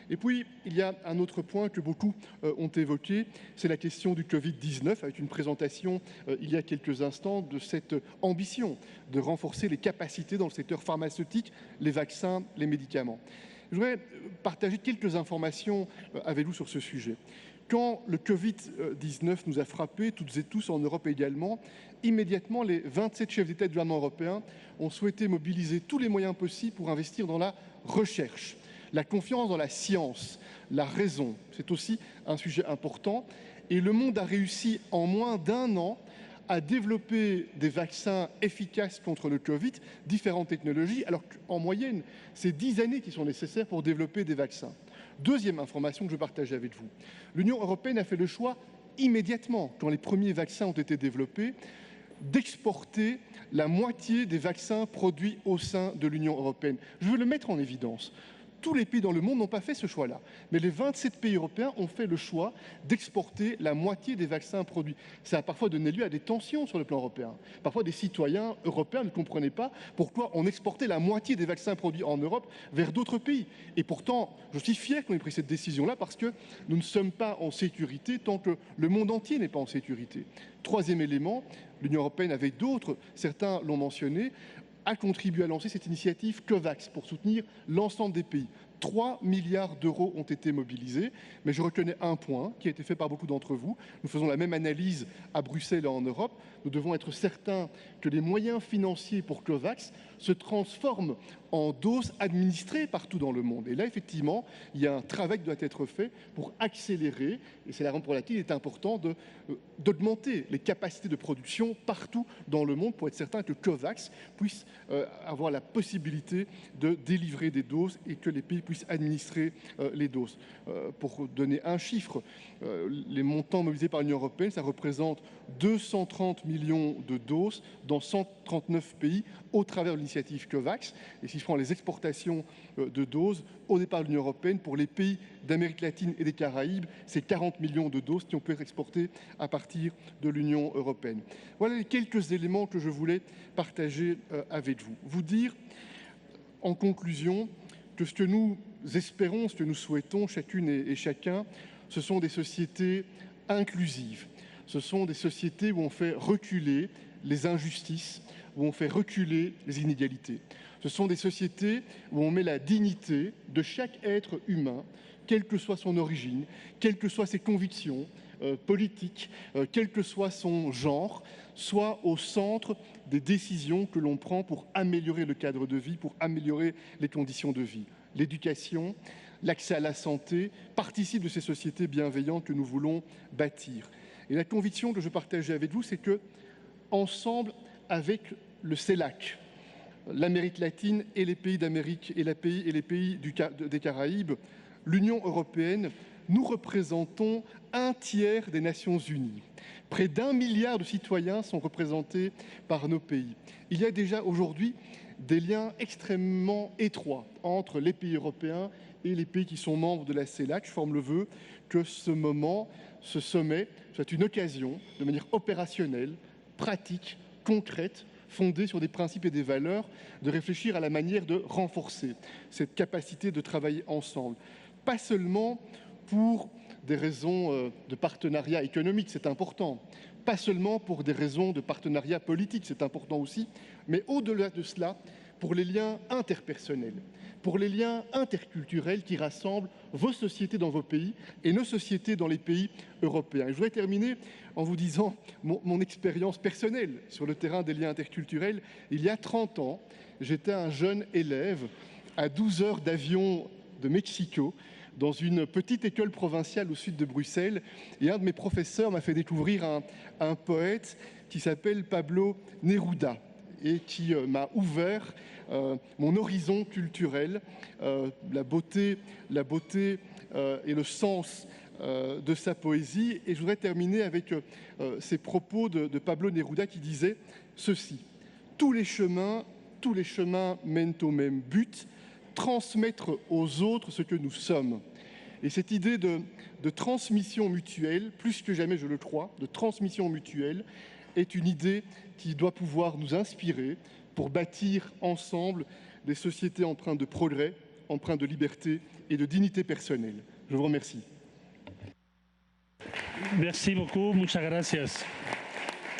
Et puis, il y a un autre point que beaucoup ont évoqué, c'est la question du Covid-19, avec une présentation il y a quelques instants de cette ambition de renforcer les capacités dans le secteur pharmaceutique, les vaccins, les médicaments. Je voudrais partager quelques informations avec vous sur ce sujet. Quand le Covid-19 nous a frappés, toutes et tous en Europe également, immédiatement, les 27 chefs d'État et de gouvernement européens ont souhaité mobiliser tous les moyens possibles pour investir dans la recherche. La confiance dans la science, la raison, c'est aussi un sujet important. Et le monde a réussi en moins d'un an à développer des vaccins efficaces contre le Covid, différentes technologies, alors qu'en moyenne, c'est 10 années qui sont nécessaires pour développer des vaccins. Deuxième information que je partage avec vous. L'Union européenne a fait le choix immédiatement, quand les premiers vaccins ont été développés, d'exporter la moitié des vaccins produits au sein de l'Union européenne. Je veux le mettre en évidence. Tous les pays dans le monde n'ont pas fait ce choix-là, mais les 27 pays européens ont fait le choix d'exporter la moitié des vaccins produits. Ça a parfois donné lieu à des tensions sur le plan européen. Parfois, des citoyens européens ne comprenaient pas pourquoi on exportait la moitié des vaccins produits en Europe vers d'autres pays. Et pourtant, je suis fier qu'on ait pris cette décision-là parce que nous ne sommes pas en sécurité tant que le monde entier n'est pas en sécurité. Troisième élément, l'Union européenne avec d'autres, certains l'ont mentionné, a contribué à lancer cette initiative COVAX pour soutenir l'ensemble des pays. 3 milliards d'euros ont été mobilisés, mais je reconnais un point qui a été fait par beaucoup d'entre vous. Nous faisons la même analyse à Bruxelles et en Europe. Nous devons être certains que les moyens financiers pour COVAX se transforment en doses administrées partout dans le monde. Et là, effectivement, il y a un travail qui doit être fait pour accélérer, et c'est la raison pour laquelle il est important d'augmenter les capacités de production partout dans le monde pour être certain que COVAX puisse avoir la possibilité de délivrer des doses et que les pays puissent administrer les doses. Pour donner un chiffre, les montants mobilisés par l'Union européenne, ça représente 230 millions de doses dans 139 pays au travers de l'initiative COVAX. Et si je prends les exportations de doses au départ de l'Union européenne, pour les pays d'Amérique latine et des Caraïbes, c'est 40 millions de doses qui ont pu être exportées à partir de l'Union européenne. Voilà les quelques éléments que je voulais partager avec vous. Vous dire, en conclusion, que ce que nous espérons, ce que nous souhaitons, chacune et chacun, ce sont des sociétés inclusives. Ce sont des sociétés où on fait reculer les injustices, où on fait reculer les inégalités. Ce sont des sociétés où on met la dignité de chaque être humain, quelle que soit son origine, quelles que soient ses convictions politiques, quel que soit son genre, soit au centre des décisions que l'on prend pour améliorer le cadre de vie, pour améliorer les conditions de vie. L'éducation, l'accès à la santé participent de ces sociétés bienveillantes que nous voulons bâtir. Et la conviction que je partageais avec vous, c'est que, ensemble, avec le CELAC, l'Amérique latine et les pays d'Amérique et les pays des Caraïbes, l'Union européenne, nous représentons un tiers des Nations unies. Près d'1 milliard de citoyens sont représentés par nos pays. Il y a déjà aujourd'hui des liens extrêmement étroits entre les pays européens et les pays qui sont membres de la CELAC. Je forme le vœu que ce moment, ce sommet, soit une occasion, de manière opérationnelle, pratique, concrète, fondée sur des principes et des valeurs, de réfléchir à la manière de renforcer cette capacité de travailler ensemble. Pas seulement pour des raisons de partenariat économique, c'est important. Pas seulement pour des raisons de partenariat politique, c'est important aussi, mais au-delà de cela, pour les liens interpersonnels, pour les liens interculturels qui rassemblent vos sociétés dans vos pays et nos sociétés dans les pays européens. Et je voudrais terminer en vous disant mon expérience personnelle sur le terrain des liens interculturels. Il y a 30 ans, j'étais un jeune élève à 12 heures d'avion de Mexico, dans une petite école provinciale au sud de Bruxelles. Et un de mes professeurs m'a fait découvrir un poète qui s'appelle Pablo Neruda et qui m'a ouvert mon horizon culturel, la beauté et le sens de sa poésie. Et je voudrais terminer avec ces propos de Pablo Neruda qui disait ceci: tous les chemins mènent au même but, transmettre aux autres ce que nous sommes. Et cette idée de transmission mutuelle, plus que jamais je le crois, de transmission mutuelle, est une idée qui doit pouvoir nous inspirer pour bâtir ensemble des sociétés empreintes de progrès, empreintes de liberté et de dignité personnelle. Je vous remercie. Merci beaucoup, muchas gracias.